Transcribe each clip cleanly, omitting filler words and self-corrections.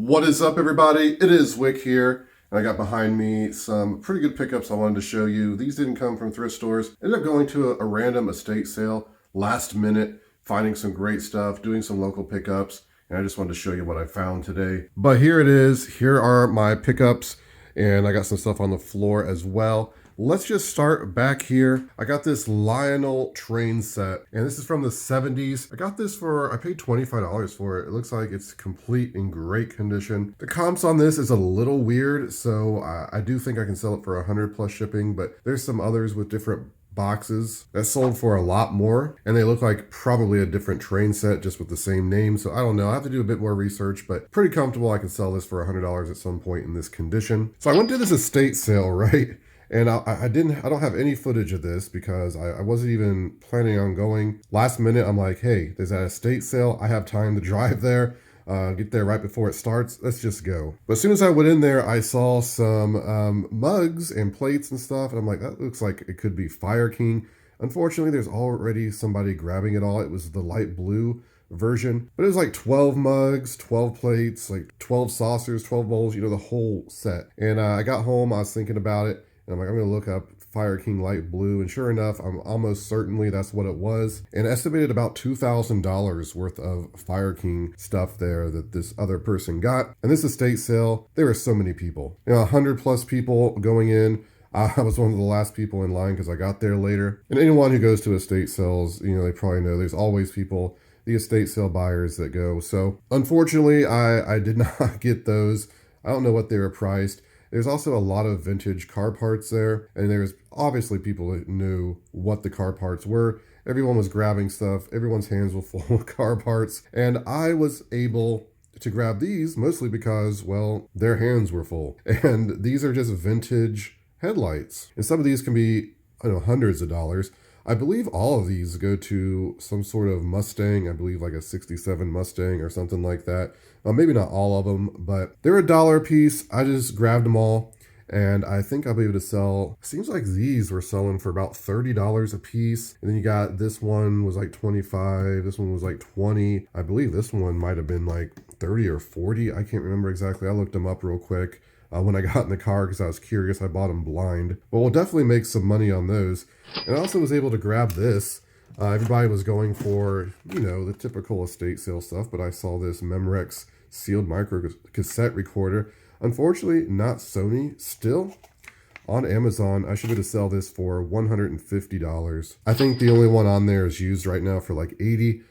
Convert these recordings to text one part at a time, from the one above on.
What is up, everybody? It is Wick here, and I got behind me some pretty good pickups I wanted to show you. These didn't come from thrift stores. Ended up going to a random estate sale last minute, finding some great stuff, doing some local pickups, and I just wanted to show you what I found today. But here it is. Here are my pickups, and I got some stuff on the floor as well. Let's just start back here. I got this Lionel Train Set, and this is from the 70s. I got this I paid $25 for it. It looks like it's complete in great condition. The comps on this is a little weird, so I do think I can sell it for 100 plus shipping, but there's some others with different boxes that sold for a lot more, and they look like probably a different train set just with the same name. So I don't know, I have to do a bit more research, but pretty comfortable I can sell this for $100 at some point in this condition. So I went to this estate sale, right? And I don't have any footage of this because I wasn't even planning on going. Last minute, I'm like, hey, there's that estate sale. I have time to drive there, get there right before it starts. Let's just go. But as soon as I went in there, I saw some mugs and plates and stuff. And I'm like, that looks like it could be Fire King. Unfortunately, there's already somebody grabbing it all. It was the light blue version, but it was like 12 mugs, 12 plates, like 12 saucers, 12 bowls, the whole set. And I got home, I was thinking about it. And I'm like, I'm going to look up Fire King Light Blue. And sure enough, I'm almost certainly that's what it was. And estimated about $2,000 worth of Fire King stuff there that this other person got. And this estate sale, there were so many people. 100 plus people going in. I was one of the last people in line because I got there later. And anyone who goes to estate sales, they probably know there's always people, the estate sale buyers that go. So unfortunately, I did not get those. I don't know what they were priced. There's also a lot of vintage car parts there, and there's obviously people that knew what the car parts were. Everyone was grabbing stuff. Everyone's hands were full of car parts, and I was able to grab these mostly because, well, their hands were full. And these are just vintage headlights. And some of these can be, hundreds of dollars. I believe all of these go to some sort of Mustang. I believe like a 67 Mustang or something like that. Maybe not all of them, but they're $1 a piece. I just grabbed them all, and I think I'll be able to sell. Seems like these were selling for about $30 a piece. And then you got this one was like 25. This one was like 20. I believe this one might have been like 30 or 40. I can't remember exactly. I looked them up real quick when I got in the car because I was curious. I bought them blind. But we'll definitely make some money on those. And I also was able to grab this. Everybody was going for, the typical estate sale stuff, but I saw this Memorex sealed micro cassette recorder. Unfortunately, not Sony. Still on Amazon, I should be able to sell this for $150. I think the only one on there is used right now for like $80.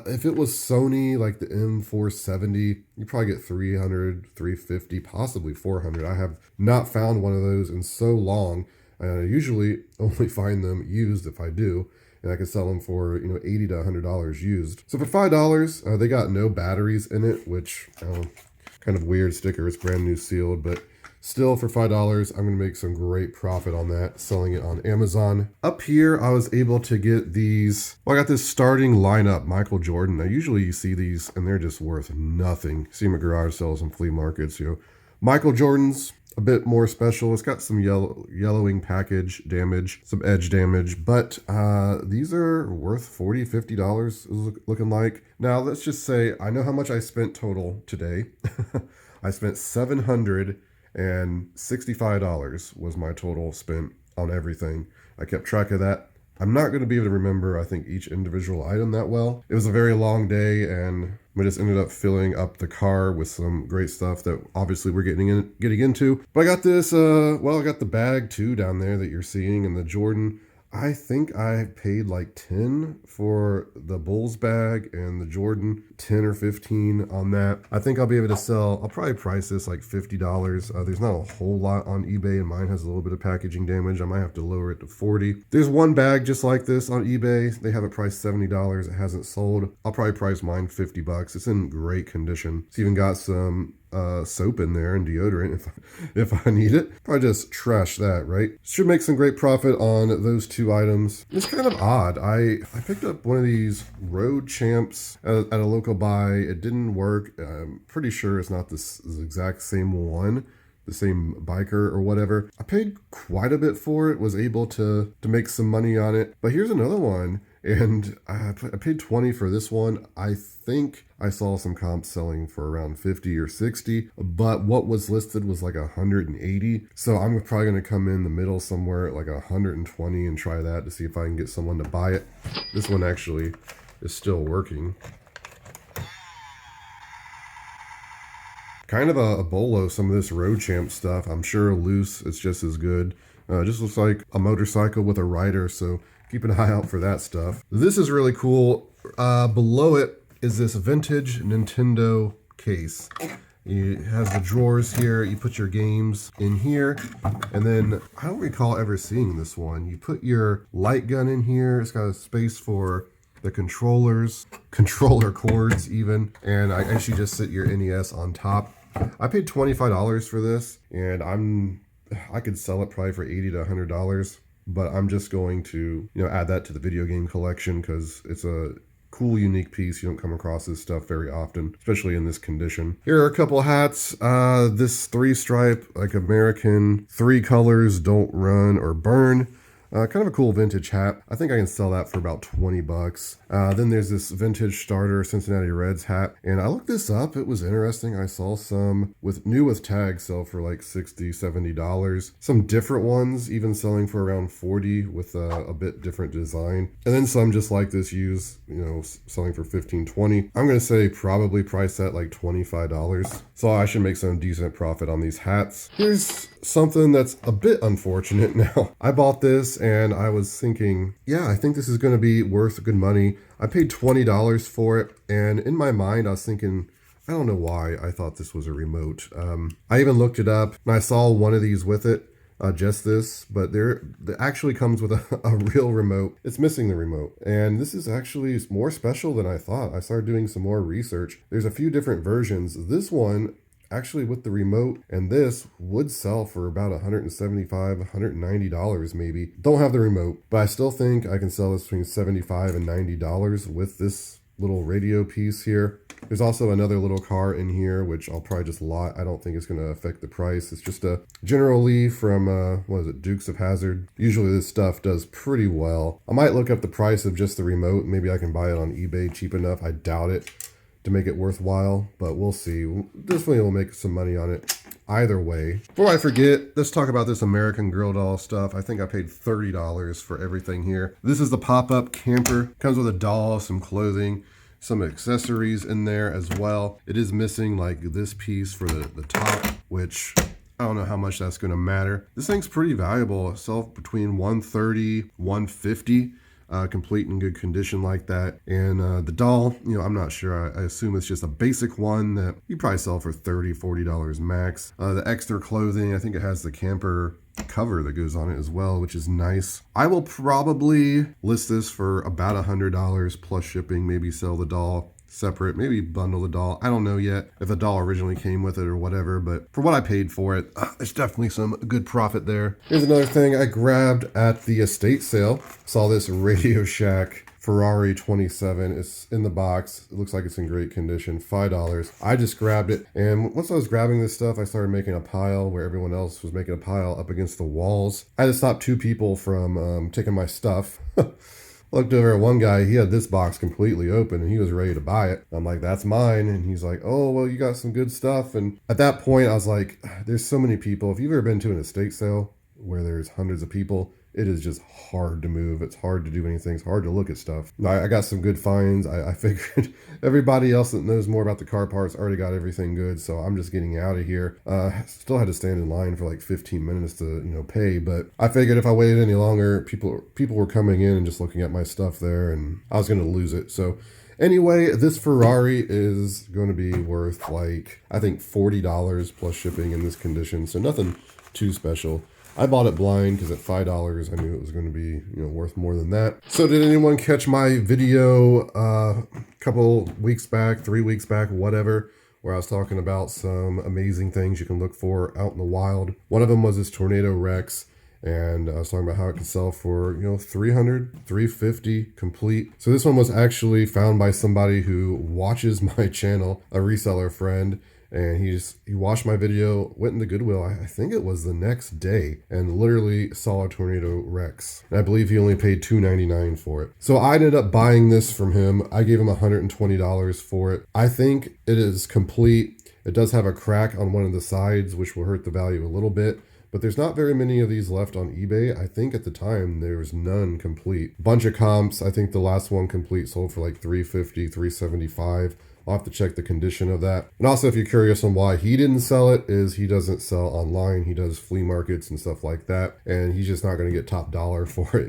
If it was Sony, like the M470, you probably get $300, $350, possibly $400. I have not found one of those in so long. I usually only find them used if I do, and I can sell them for, $80 to $100 used. So for $5, they got no batteries in it, which kind of weird sticker. It's brand new sealed, but still for $5, I'm going to make some great profit on that, selling it on Amazon. Up here, I was able to get these. Well, I got this starting lineup, Michael Jordan. Now, usually you see these and they're just worth nothing. See them at garage sales and flea markets, Michael Jordan's a bit more special. It's got some yellowing package damage, some edge damage, but these are worth $40, $50 looking like. Now, let's just say I know how much I spent total today. I spent $765 was my total spent on everything. I kept track of that. I'm not going to be able to remember, I think, each individual item that well. It was a very long day, and we just ended up filling up the car with some great stuff that obviously we're getting into. But I got this, I got the bag too down there that you're seeing, and the Jordan. I think I paid like 10 for the Bulls bag and the Jordan, 10 or 15 on that. I think I'll be able to sell, I'll probably price this like $50. There's not a whole lot on eBay, and mine has a little bit of packaging damage. I might have to lower it to 40. There's one bag just like this on eBay. They have it priced $70. It hasn't sold. I'll probably price mine $50. It's in great condition. It's even got some soap in there and deodorant if I need it. Probably just trash that, right? Should make some great profit on those two items. It's kind of odd. I picked up one of these Road Champs at a local buy. It didn't work. I'm pretty sure it's not this exact same one, the same biker or whatever. I paid quite a bit for it, was able to make some money on it. But here's another one, and I paid $20 for this one. I think I saw some comps selling for around 50 or 60, but what was listed was like 180. So I'm probably going to come in the middle somewhere at like 120 and try that to see if I can get someone to buy it. This one actually is still working. Kind of a bolo, some of this Road Champ stuff. I'm sure loose, it's just as good. Just looks like a motorcycle with a rider, so keep an eye out for that stuff. This is really cool. Below it is this vintage Nintendo case. It has the drawers here. You put your games in here. And then, I don't recall ever seeing this one. You put your light gun in here. It's got a space for the controllers, controller cords even. And I actually just sit your NES on top. I paid $25 for this, and I could sell it probably for $80 to $100, but I'm just going to, add that to the video game collection because it's a cool, unique piece. You don't come across this stuff very often, especially in this condition. Here are a couple hats. This 3-stripe, like American, 3 colors, don't run or burn. Kind of a cool vintage hat. I think I can sell that for about 20 bucks. Then there's this vintage starter Cincinnati Reds hat. And I looked this up. It was interesting. I saw some new with tags sell for like $60, $70. Some different ones even selling for around 40 with a bit different design. And then some just like this used, selling for 15, 20. I'm going to say probably price at like $25. So I should make some decent profit on these hats. Here's something that's a bit unfortunate now. I bought this and I was thinking, yeah, I think this is going to be worth good money. I paid $20 for it, and in my mind I was thinking, I don't know why I thought this was a remote. I even looked it up and I saw one of these with it, just this, but it actually comes with a real remote. It's missing the remote, and this is actually more special than I thought. I started doing some more research. There's a few different versions. This one actually with the remote and this would sell for about $175, $190 maybe. Don't have the remote, but I still think I can sell this between $75 and $90 with this little radio piece here. There's also another little car in here, which I'll probably just lot. I don't think it's going to affect the price. It's just a General Lee from, Dukes of Hazzard. Usually this stuff does pretty well. I might look up the price of just the remote. Maybe I can buy it on eBay cheap enough. I doubt it to make it worthwhile, but we'll see. Definitely will make some money on it either way. Before I forget, let's talk about this American Girl doll stuff. I think I paid $30 for everything here. This is the pop-up camper. Comes with a doll, some clothing, some accessories in there as well. It is missing like this piece for the top, which I don't know how much that's going to matter. This thing's pretty valuable. Itself between $130, $150. Complete in good condition like that. And the doll, I'm not sure. I assume it's just a basic one that you probably sell for $30, $40 max. The extra clothing, I think it has the camper cover that goes on it as well, which is nice. I will probably list this for about $100 plus shipping, maybe sell the doll separate, maybe bundle the doll. I don't know yet if the doll originally came with it or whatever, but for what I paid for it, there's definitely some good profit there. Here's another thing I grabbed at the estate sale. Saw this Radio Shack Ferrari 27. It's in the box. It looks like it's in great condition. $5. I just grabbed it, and once I was grabbing this stuff, I started making a pile where everyone else was making a pile up against the walls. I had to stop 2 people from taking my stuff. Looked over at one guy, he had this box completely open and he was ready to buy it. I'm like, that's mine. And he's like, oh, well, you got some good stuff. And at that point, I was like, there's so many people. If you've ever been to an estate sale where there's hundreds of people, it is just hard to move. It's hard to do anything. It's hard to look at stuff. I got some good finds. I figured everybody else that knows more about the car parts already got everything good. So I'm just getting out of here. Still had to stand in line for like 15 minutes to, pay. But I figured if I waited any longer, people were coming in and just looking at my stuff there and I was going to lose it. So anyway, this Ferrari is going to be worth like, I think $40 plus shipping in this condition. So nothing too special. I bought it blind because at $5, I knew it was going to be, worth more than that. So did anyone catch my video a couple weeks back, 3 weeks back, whatever, where I was talking about some amazing things you can look for out in the wild? One of them was this Tornado Rex, and I was talking about how it could sell for, $300, $350 complete. So this one was actually found by somebody who watches my channel, a reseller friend, and he watched my video, went in the Goodwill, I think it was the next day, and literally saw a Tornado Rex. And I believe he only paid $2.99 for it. So I ended up buying this from him. I gave him $120 for it. I think it is complete. It does have a crack on one of the sides, which will hurt the value a little bit. But there's not very many of these left on eBay. I think at the time there was none complete. Bunch of comps. I think the last one complete sold for like $350, $375. I'll have to check the condition of that. And also, if you're curious on why he didn't sell it, is he doesn't sell online. He does flea markets and stuff like that. And he's just not going to get top dollar for it,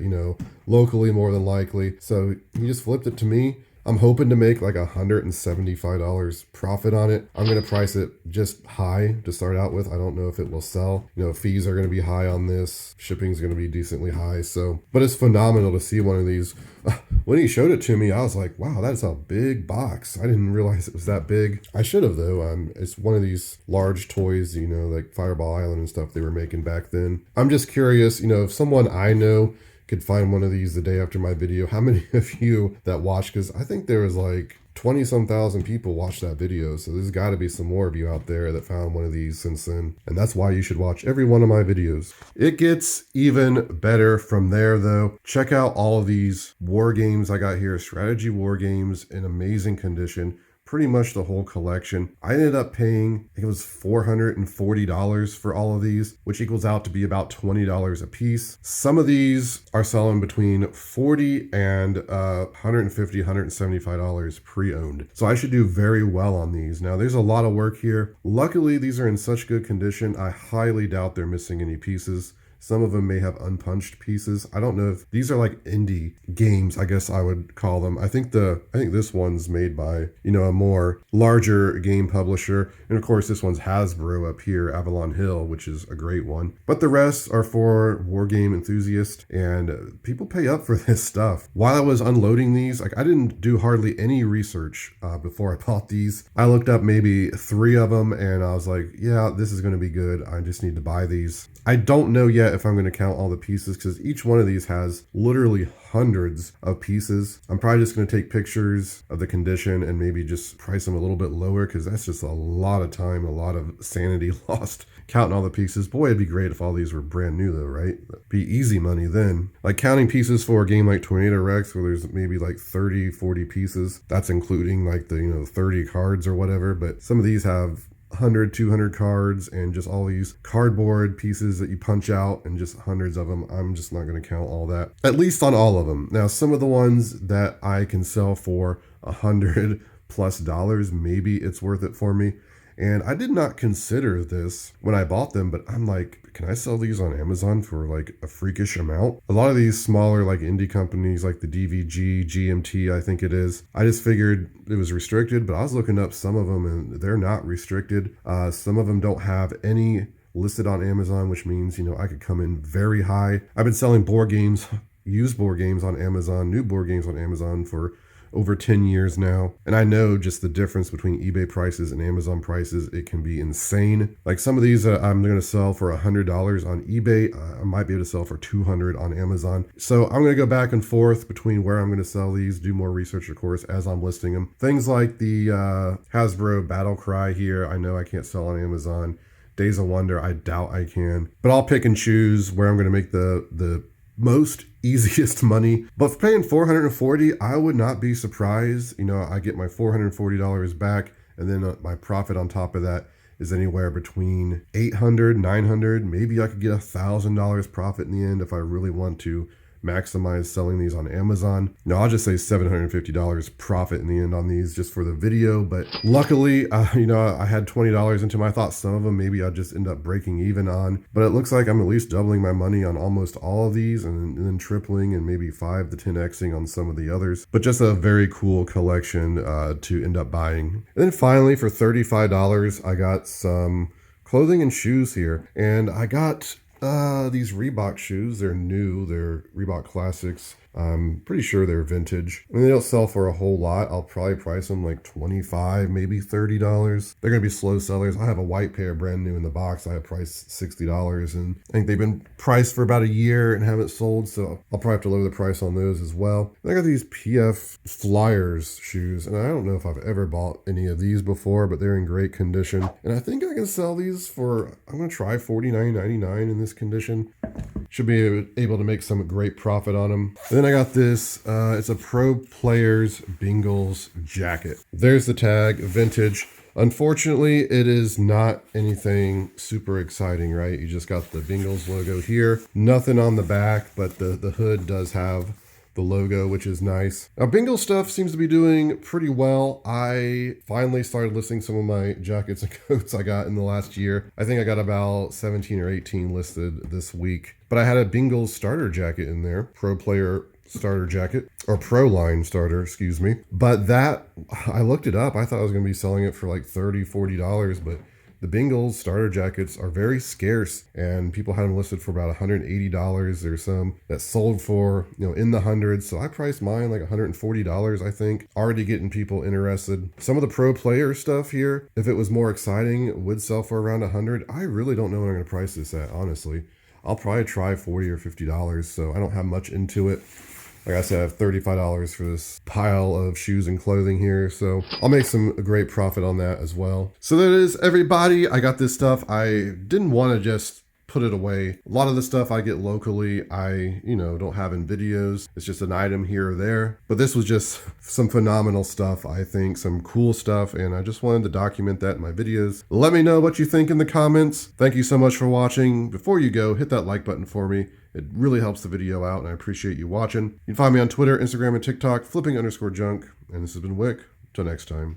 locally more than likely. So he just flipped it to me. I'm hoping to make like $175 profit on it. I'm going to price it just high to start out with. I don't know if it will sell. Fees are going to be high on this. Shipping is going to be decently high. But it's phenomenal to see one of these. When he showed it to me, I was like, wow, that's a big box. I didn't realize it was that big. I should have though. It's one of these large toys, like Fireball Island and stuff they were making back then. I'm just curious, if someone I know could find one of these the day after my video, how many of you that watched, because I think there was like 20-some thousand people watched that video, so there's got to be some more of you out there that found one of these since then, and that's why you should watch every one of my videos. It gets even better from there though. Check out all of these war games I got here, strategy war games in amazing condition. Pretty much the whole collection. I ended up paying, I think it was $440 for all of these, which equals out to be about $20 a piece. Some of these are selling between $40 and $150, $175 pre-owned. So I should do very well on these. Now there's a lot of work here. Luckily, these are in such good condition. I highly doubt they're missing any pieces. Some of them may have unpunched pieces. I don't know if these are like indie games, I guess I would call them. I think this one's made by, a more larger game publisher. And of course, this one's Hasbro up here, Avalon Hill, which is a great one. But the rest are for war game enthusiasts, and people pay up for this stuff. While I was unloading these, I didn't do hardly any research before I bought these. I looked up maybe 3 of them and I was like, yeah, this is going to be good. I just need to buy these. I don't know yet if I'm going to count all the pieces, because each one of these has literally hundreds of pieces. I'm probably just going to take pictures of the condition and maybe just price them a little bit lower, because that's just a lot of time, a lot of sanity lost counting all the pieces. Boy, it'd be great if all these were brand new though, right? That'd be easy money then. Like counting pieces for a game like Tornado Rex, where there's maybe like 30, 40 pieces. That's including like the 30 cards or whatever. But some of these have 100, 200 cards and just all these cardboard pieces that you punch out and just hundreds of them. I'm just not going to count all that, at least on all of them. Now, some of the ones that I can sell for $100+ maybe it's worth it for me. And I did not consider this when I bought them, but I'm like, can I sell these on Amazon for like a freakish amount? A lot of these smaller like indie companies like the DVG, GMT, I think it is. I just figured it was restricted, but I was looking up some of them and they're not restricted. Some of them don't have any listed on Amazon, which means, I could come in very high. I've been selling board games, used board games on Amazon, new board games on Amazon for over 10 years now. And I know just the difference between eBay prices and Amazon prices, it can be insane. Like some of these I'm going to sell for $100 on eBay. I might be able to sell for $200 on Amazon. So I'm going to go back and forth between where I'm going to sell these, do more research, of course, as I'm listing them. Things like the Hasbro Battle Cry here, I know I can't sell on Amazon. Days of Wonder, I doubt I can. But I'll pick and choose where I'm going to make the most easiest money. But for paying $440, I would not be surprised. I get my $440 back, and then my profit on top of that is anywhere between $800, $900. Maybe I could get $1,000 profit in the end if I really want to maximize selling these on Amazon. Now I'll just say $750 profit in the end on these just for the video. But luckily, I had $20 into them. I thought some of them maybe I'd just end up breaking even on, but it looks like I'm at least doubling my money on almost all of these, and then tripling and maybe 5 to 10xing on some of the others. But just a very cool collection to end up buying. And then finally, for $35, I got some clothing and shoes here, and I got these Reebok shoes. They're new. They're Reebok Classics. I'm pretty sure they're vintage. I mean, they don't sell for a whole lot. I'll probably price them like $25, maybe $30. They're going to be slow sellers. I have a white pair brand new in the box. I have priced $60, and I think they've been priced for about a year and haven't sold, so I'll probably have to lower the price on those as well. And I got these PF Flyers shoes, and I don't know if I've ever bought any of these before, but they're in great condition. And I think I can sell these for, I'm going to try $49.99 in this condition. Should be able to make some great profit on them. And then I got this, it's a Pro Players Bingles jacket. There's the tag, vintage. Unfortunately, it is not anything super exciting, right? You just got the Bingles logo here. Nothing on the back, but the hood does have the logo, which is nice. Now, Bingle stuff seems to be doing pretty well. I finally started listing some of my jackets and coats I got in the last year. I think I got about 17 or 18 listed this week. But I had a Bingles starter jacket in there, Pro Player starter jacket, or Pro Line starter, excuse me. But that, I looked it up. I thought I was going to be selling it for like $30, $40, but the Bingles starter jackets are very scarce, and people had them listed for about $180. There's some that sold for, in the hundreds. So I priced mine like $140, I think. Already getting people interested. Some of the Pro Player stuff here, if it was more exciting, would sell for around $100. I really don't know what I'm going to price this at, honestly. I'll probably try $40 or $50, so I don't have much into it. Like I said, I have $35 for this pile of shoes and clothing here, so I'll make some great profit on that as well. So that is everybody. I got this stuff. I didn't want to just put it away. A lot of the stuff I get locally, I, don't have in videos. It's just an item here or there. But this was just some phenomenal stuff, I think, some cool stuff, and I just wanted to document that in my videos. Let me know what you think in the comments. Thank you so much for watching. Before you go, hit that like button for me. It really helps the video out, and I appreciate you watching. You can find me on Twitter, Instagram, and TikTok, flipping_junk. And this has been Wick. Till next time.